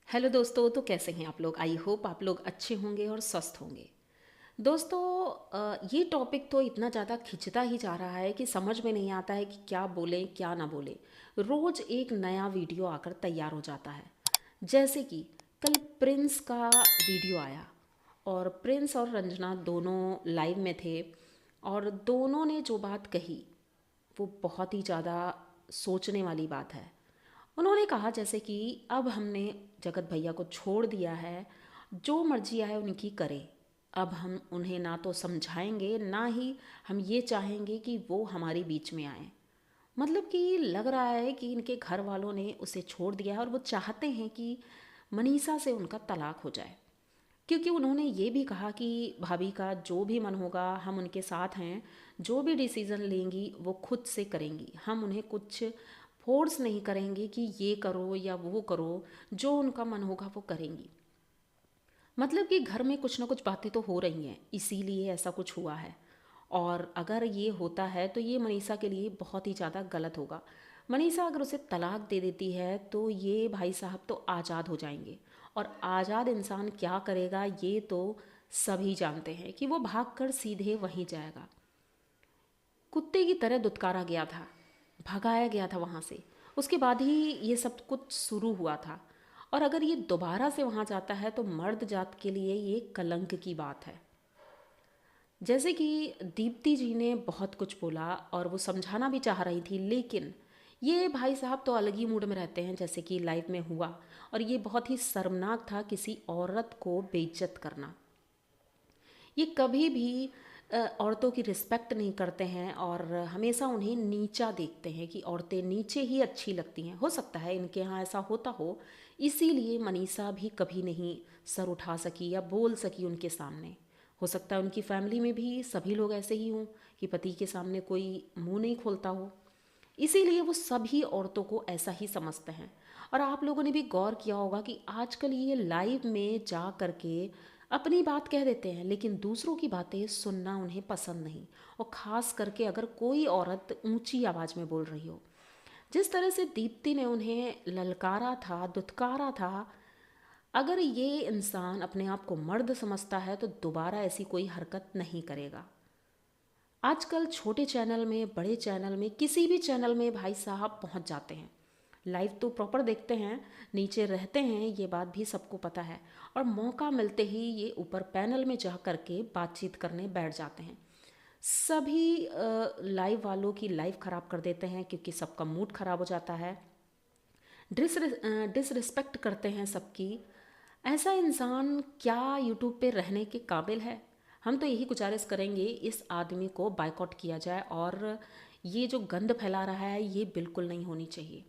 Hello दोस्तों, तो कैसे हैं आप लोग। आई होप आप लोग अच्छे होंगे और स्वस्थ होंगे। दोस्तों, ये टॉपिक तो इतना ज़्यादा खिंचता ही जा रहा है कि समझ में नहीं आता है कि क्या बोलें क्या ना बोलें। रोज़ एक नया वीडियो आकर तैयार हो जाता है। जैसे कि कल प्रिंस का वीडियो आया और प्रिंस और रंजना दोनों लाइव में थे और दोनों ने जो बात कही वो बहुत ही ज़्यादा सोचने वाली बात है। उन्होंने कहा जैसे कि अब हमने जगत भैया को छोड़ दिया है, जो मर्जी आए उनकी करे। अब हम उन्हें ना तो समझाएंगे ना ही हम ये चाहेंगे कि वो हमारे बीच में आए। मतलब कि लग रहा है कि इनके घर वालों ने उसे छोड़ दिया है और वो चाहते हैं कि मनीषा से उनका तलाक हो जाए। क्योंकि उन्होंने ये भी कहा कि भाभी का जो भी मन होगा हम उनके साथ हैं, जो भी डिसीज़न लेंगी वो खुद से करेंगी, हम उन्हें कुछ फोर्स नहीं करेंगे कि ये करो या वो करो, जो उनका मन होगा वो करेंगी। मतलब कि घर में कुछ ना कुछ बातें तो हो रही हैं, इसीलिए ऐसा कुछ हुआ है। और अगर ये होता है तो ये मनीषा के लिए बहुत ही ज़्यादा गलत होगा। मनीषा अगर उसे तलाक दे देती है तो ये भाई साहब तो आज़ाद हो जाएंगे। और आज़ाद इंसान क्या करेगा ये तो सभी जानते हैं कि वो भागकर सीधे वहीं जाएगा। कुत्ते की तरह दुत्कारा गया था, भगाया गया था वहाँ से। उसके बाद ही ये सब कुछ शुरू हुआ था। और अगर ये दोबारा से वहाँ जाता है तो मर्द जात के लिए ये कलंक की बात है। जैसे कि दीप्ति जी ने बहुत कुछ बोला और वो समझाना भी चाह रही थी, लेकिन ये भाई साहब तो अलग ही मूड में रहते हैं जैसे कि लाइव में हुआ। और ये बहुत ही शर्मनाक था किसी औरत को बेइज्जत करना। ये कभी भी औरतों की रिस्पेक्ट नहीं करते हैं और हमेशा उन्हें नीचा देखते हैं कि औरतें नीचे ही अच्छी लगती हैं। हो सकता है इनके यहाँ ऐसा होता हो, इसीलिए मनीषा भी कभी नहीं सर उठा सकी या बोल सकी उनके सामने। हो सकता है उनकी फैमिली में भी सभी लोग ऐसे ही हों कि पति के सामने कोई मुंह नहीं खोलता हो, इसीलिए वो सभी औरतों को ऐसा ही समझते हैं। और आप लोगों ने भी गौर किया होगा कि आजकल ये लाइव में जा करके अपनी बात कह देते हैं, लेकिन दूसरों की बातें सुनना उन्हें पसंद नहीं। और ख़ास करके अगर कोई औरत ऊंची आवाज़ में बोल रही हो, जिस तरह से दीप्ति ने उन्हें ललकारा था, दुत्कारा था। अगर ये इंसान अपने आप को मर्द समझता है तो दोबारा ऐसी कोई हरकत नहीं करेगा। आजकल छोटे चैनल में, बड़े चैनल में, किसी भी चैनल में भाई साहब पहुंच जाते हैं। लाइव तो प्रॉपर देखते हैं, नीचे रहते हैं, ये बात भी सबको पता है। और मौका मिलते ही ये ऊपर पैनल में जा करके बातचीत करने बैठ जाते हैं। सभी लाइव वालों की लाइव ख़राब कर देते हैं क्योंकि सबका मूड ख़राब हो जाता है। डिसरिस्पेक्ट करते हैं सबकी। ऐसा इंसान क्या यूट्यूब पे रहने के काबिल है। हम तो यही गुजारिश करेंगे इस आदमी को बायकॉट किया जाए और ये जो गंद फैला रहा है ये बिल्कुल नहीं होनी चाहिए।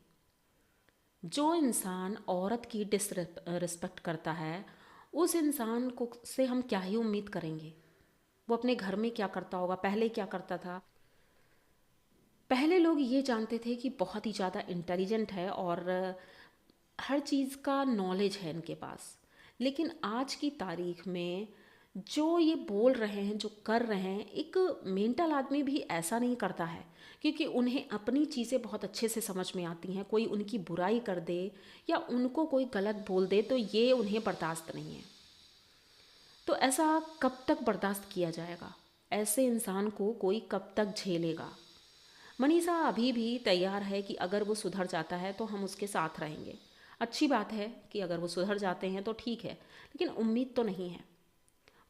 जो इंसान औरत की डिसरिस्पेक्ट करता है उस इंसान को से हम क्या ही उम्मीद करेंगे। वो अपने घर में क्या करता होगा, पहले क्या करता था। पहले लोग ये जानते थे कि बहुत ही ज़्यादा इंटेलिजेंट है और हर चीज़ का नॉलेज है इनके पास। लेकिन आज की तारीख में जो ये बोल रहे हैं, जो कर रहे हैं, एक मेंटल आदमी भी ऐसा नहीं करता है। क्योंकि उन्हें अपनी चीज़ें बहुत अच्छे से समझ में आती हैं। कोई उनकी बुराई कर दे या उनको कोई गलत बोल दे तो ये उन्हें बर्दाश्त नहीं है। तो ऐसा कब तक बर्दाश्त किया जाएगा। ऐसे इंसान को कोई कब तक झेलेगा। मनीषा अभी भी तैयार है कि अगर वो सुधर जाता है तो हम उसके साथ रहेंगे। अच्छी बात है कि अगर वो सुधर जाते हैं तो ठीक है, लेकिन उम्मीद तो नहीं है।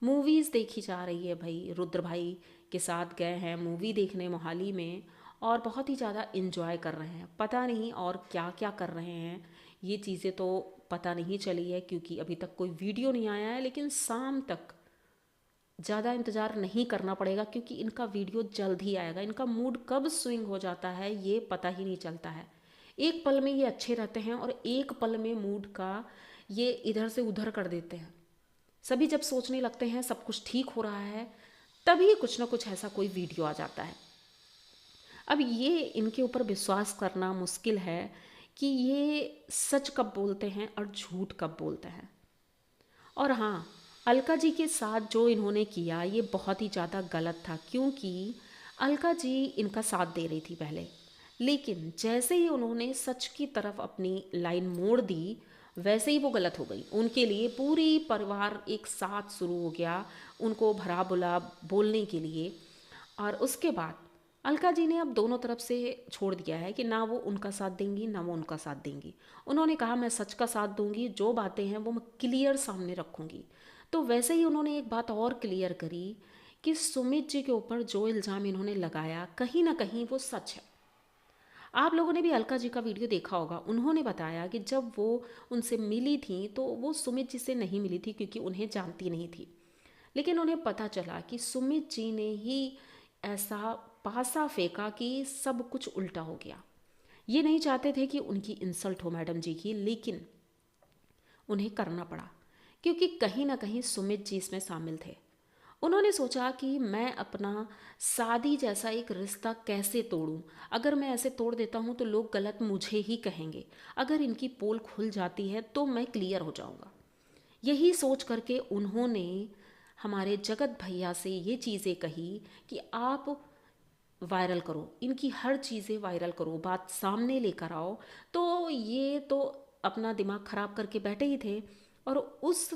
मूवीज़ देखी जा रही है भाई, रुद्र भाई के साथ गए हैं मूवी देखने मोहाली में और बहुत ही ज़्यादा इन्जॉय कर रहे हैं। पता नहीं और क्या क्या कर रहे हैं, ये चीज़ें तो पता नहीं चली है क्योंकि अभी तक कोई वीडियो नहीं आया है। लेकिन शाम तक ज़्यादा इंतज़ार नहीं करना पड़ेगा क्योंकि इनका वीडियो जल्द ही आएगा। इनका मूड कब स्विंग हो जाता है ये पता ही नहीं चलता है। एक पल में ये अच्छे रहते हैं और एक पल में मूड का ये इधर से उधर कर देते हैं। सभी जब सोचने लगते हैं सब कुछ ठीक हो रहा है, तभी कुछ ना कुछ ऐसा कोई वीडियो आ जाता है। अब ये इनके ऊपर विश्वास करना मुश्किल है कि ये सच कब बोलते हैं और झूठ कब बोलते हैं। और हाँ, अलका जी के साथ जो इन्होंने किया ये बहुत ही ज़्यादा गलत था क्योंकि अलका जी इनका साथ दे रही थी पहले। लेकिन जैसे ही उन्होंने सच की तरफ अपनी लाइन मोड़ दी, वैसे ही वो गलत हो गई। उनके लिए पूरी परिवार एक साथ शुरू हो गया उनको भला बुरा बोलने के लिए। और उसके बाद अलका जी ने अब दोनों तरफ से छोड़ दिया है कि ना वो उनका साथ देंगी ना वो उनका साथ देंगी। उन्होंने कहा मैं सच का साथ दूंगी, जो बातें हैं वो मैं क्लियर सामने रखूंगी। तो वैसे ही उन्होंने एक बात और क्लियर करी कि सुमित जी के ऊपर जो इल्ज़ाम इन्होंने लगाया कहीं ना कहीं वो सच है। आप लोगों ने भी अलका जी का वीडियो देखा होगा। उन्होंने बताया कि जब वो उनसे मिली थी तो वो सुमित जी से नहीं मिली थी क्योंकि उन्हें जानती नहीं थी। लेकिन उन्हें पता चला कि सुमित जी ने ही ऐसा पासा फेंका कि सब कुछ उल्टा हो गया। ये नहीं चाहते थे कि उनकी इंसल्ट हो मैडम जी की, लेकिन उन्हें करना पड़ा क्योंकि कहीं ना कहीं सुमित जी इसमें शामिल थे। उन्होंने सोचा कि मैं अपना शादी जैसा एक रिश्ता कैसे तोड़ूं। अगर मैं ऐसे तोड़ देता हूं तो लोग गलत मुझे ही कहेंगे। अगर इनकी पोल खुल जाती है तो मैं क्लियर हो जाऊंगा। यही सोच करके उन्होंने हमारे जगत भैया से ये चीज़ें कही कि आप वायरल करो, इनकी हर चीज़ें वायरल करो, बात सामने लेकर आओ। तो ये तो अपना दिमाग ख़राब करके बैठे ही थे और उस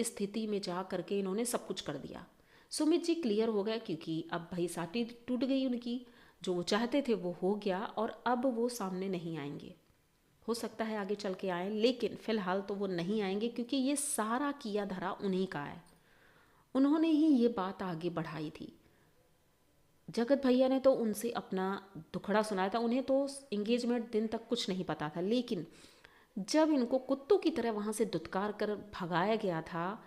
स्थिति में जा करके इन्होंने सब कुछ कर दिया। सुमित जी क्लियर हो गए क्योंकि अब भाई साटी टूट गई उनकी। जो वो चाहते थे वो हो गया और अब वो सामने नहीं आएंगे। हो सकता है आगे चल के आए, लेकिन फ़िलहाल तो वो नहीं आएंगे क्योंकि ये सारा किया धरा उन्हीं का है। उन्होंने ही ये बात आगे बढ़ाई थी। जगत भैया ने तो उनसे अपना दुखड़ा सुनाया था। उन्हें तो एंगेजमेंट दिन तक कुछ नहीं पता था, लेकिन जब इनको कुत्तों की तरह वहाँ से दुत्कार कर भगाया गया था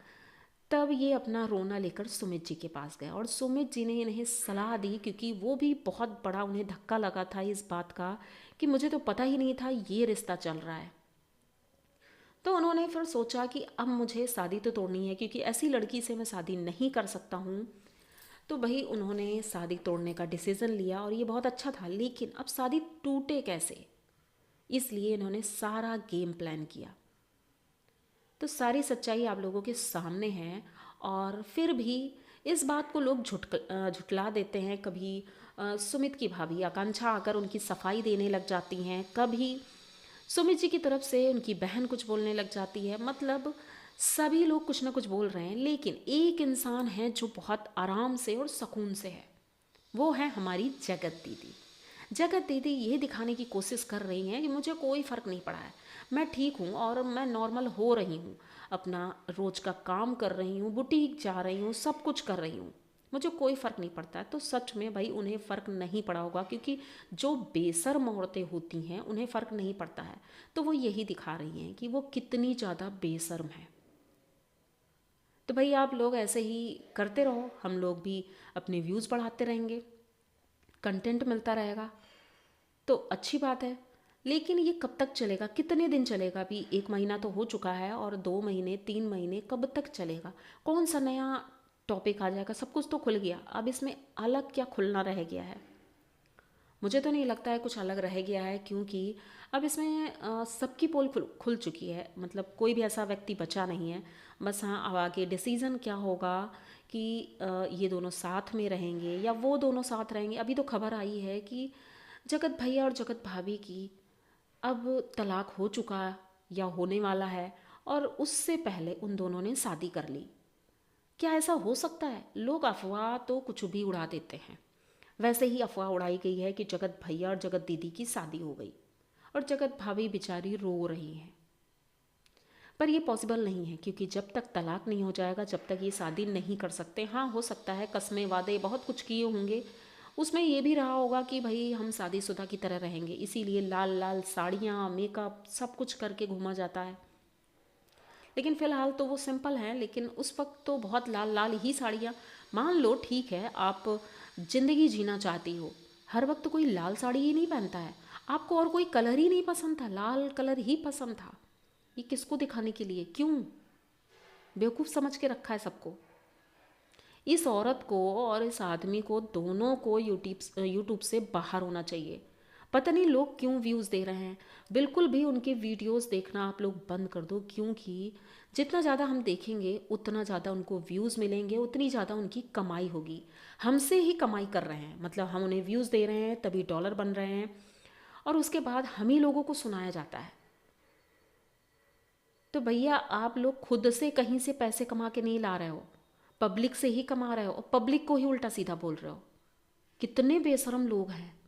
तब ये अपना रोना लेकर सुमित जी के पास गए और सुमित जी ने इन्हें सलाह दी क्योंकि वो भी बहुत बड़ा उन्हें धक्का लगा था इस बात का कि मुझे तो पता ही नहीं था ये रिश्ता चल रहा है। तो उन्होंने फिर सोचा कि अब मुझे शादी तो तोड़नी है क्योंकि ऐसी लड़की से मैं शादी नहीं कर सकता हूँ। तो वही उन्होंने शादी तोड़ने का डिसीज़न लिया और ये बहुत अच्छा था, लेकिन अब शादी टूटे कैसे, इसलिए इन्होंने सारा गेम प्लान किया। तो सारी सच्चाई आप लोगों के सामने है और फिर भी इस बात को लोग झुटला देते हैं। कभी सुमित की भाभी आकांक्षा आकर उनकी सफाई देने लग जाती हैं, कभी सुमित जी की तरफ से उनकी बहन कुछ बोलने लग जाती है। मतलब सभी लोग कुछ ना कुछ बोल रहे हैं, लेकिन एक इंसान है जो बहुत आराम से और सुकून से है, वो है हमारी जगत दीदी। जगत दीदी ये दिखाने की कोशिश कर रही हैं कि मुझे कोई फ़र्क नहीं पड़ा है, मैं ठीक हूँ और मैं नॉर्मल हो रही हूँ, अपना रोज़ का काम कर रही हूँ, बुटीक जा रही हूँ, सब कुछ कर रही हूँ, मुझे कोई फ़र्क नहीं पड़ता है। तो सच में भाई उन्हें फ़र्क नहीं पड़ा होगा क्योंकि जो बेशर्म औरतें होती हैं उन्हें फ़र्क नहीं पड़ता है। तो वो यही दिखा रही हैं कि वो कितनी ज़्यादा बेशर्म है। तो भाई आप लोग ऐसे ही करते रहो, हम लोग भी अपने व्यूज़ बढ़ाते रहेंगे, कंटेंट मिलता रहेगा तो अच्छी बात है। लेकिन ये कब तक चलेगा, कितने दिन चलेगा? अभी 1 महीना तो हो चुका है और 2 महीने 3 महीने कब तक चलेगा? कौन सा नया टॉपिक आ जाएगा? सब कुछ तो खुल गया, अब इसमें अलग क्या खुलना रह गया है? मुझे तो नहीं लगता है कुछ अलग रह गया है क्योंकि अब इसमें सबकी पोल खुल चुकी है। मतलब कोई भी ऐसा व्यक्ति बचा नहीं है। बस हाँ, अब आगे डिसीज़न क्या होगा कि ये दोनों साथ में रहेंगे या वो दोनों साथ रहेंगे। अभी तो खबर आई है कि जगत भैया और जगत भाभी की अब तलाक हो चुका या होने वाला है और उससे पहले उन दोनों ने शादी कर ली। क्या ऐसा हो सकता है? लोग अफवाह तो कुछ भी उड़ा देते हैं। वैसे ही अफवाह उड़ाई गई है कि जगत भैया और जगत दीदी की शादी हो गई और जगत भाभी बेचारी रो रही हैं। पर ये पॉसिबल नहीं है क्योंकि जब तक तलाक नहीं हो जाएगा जब तक ये शादी नहीं कर सकते। हाँ, हो सकता है कस्में वादे बहुत कुछ किए होंगे, उसमें ये भी रहा होगा कि भाई हम शादीशुदा की तरह रहेंगे, इसीलिए लाल लाल साड़ियाँ, मेकअप सब कुछ करके घूमा जाता है। लेकिन फ़िलहाल तो वो सिंपल हैं, लेकिन उस वक्त तो बहुत लाल लाल ही साड़ियाँ। मान लो ठीक है, आप ज़िंदगी जीना चाहती हो, हर वक्त कोई लाल साड़ी ही नहीं पहनता है। आपको और कोई कलर ही नहीं पसंद था, लाल कलर ही पसंद था। ये किसको दिखाने के लिए, क्यों? बेवकूफ़ समझ के रखा है सबको। इस औरत को और इस आदमी को दोनों को यूट्यूब से बाहर होना चाहिए। पता नहीं लोग क्यों व्यूज़ दे रहे हैं। बिल्कुल भी उनके वीडियोस देखना आप लोग बंद कर दो क्योंकि जितना ज़्यादा हम देखेंगे उतना ज़्यादा उनको व्यूज़ मिलेंगे, उतनी ज़्यादा उनकी कमाई होगी। हमसे ही कमाई कर रहे हैं, मतलब हम उन्हें व्यूज़ दे रहे हैं तभी डॉलर बन रहे हैं और उसके बाद हम ही लोगों को सुनाया जाता है। तो भैया आप लोग खुद से कहीं से पैसे कमा के नहीं ला रहे हो, पब्लिक से ही कमा रहे हो और पब्लिक को ही उल्टा सीधा बोल रहे हो। कितने बेशरम लोग हैं।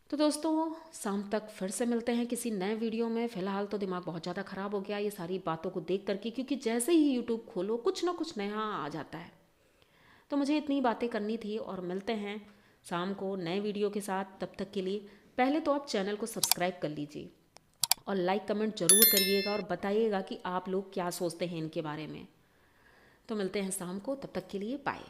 तो दोस्तों शाम तक फिर से मिलते हैं किसी नए वीडियो में। फ़िलहाल तो दिमाग बहुत ज़्यादा ख़राब हो गया ये सारी बातों को देख करके, क्योंकि जैसे ही यूट्यूब खोलो कुछ ना कुछ नया आ जाता है। तो मुझे इतनी बातें करनी थी और मिलते हैं शाम को नए वीडियो के साथ। तब तक के लिए पहले तो आप चैनल को सब्सक्राइब कर लीजिए और लाइक कमेंट ज़रूर करिएगा और बताइएगा कि आप लोग क्या सोचते हैं इनके बारे में। तो मिलते हैं शाम को, तब तक के लिए बाय।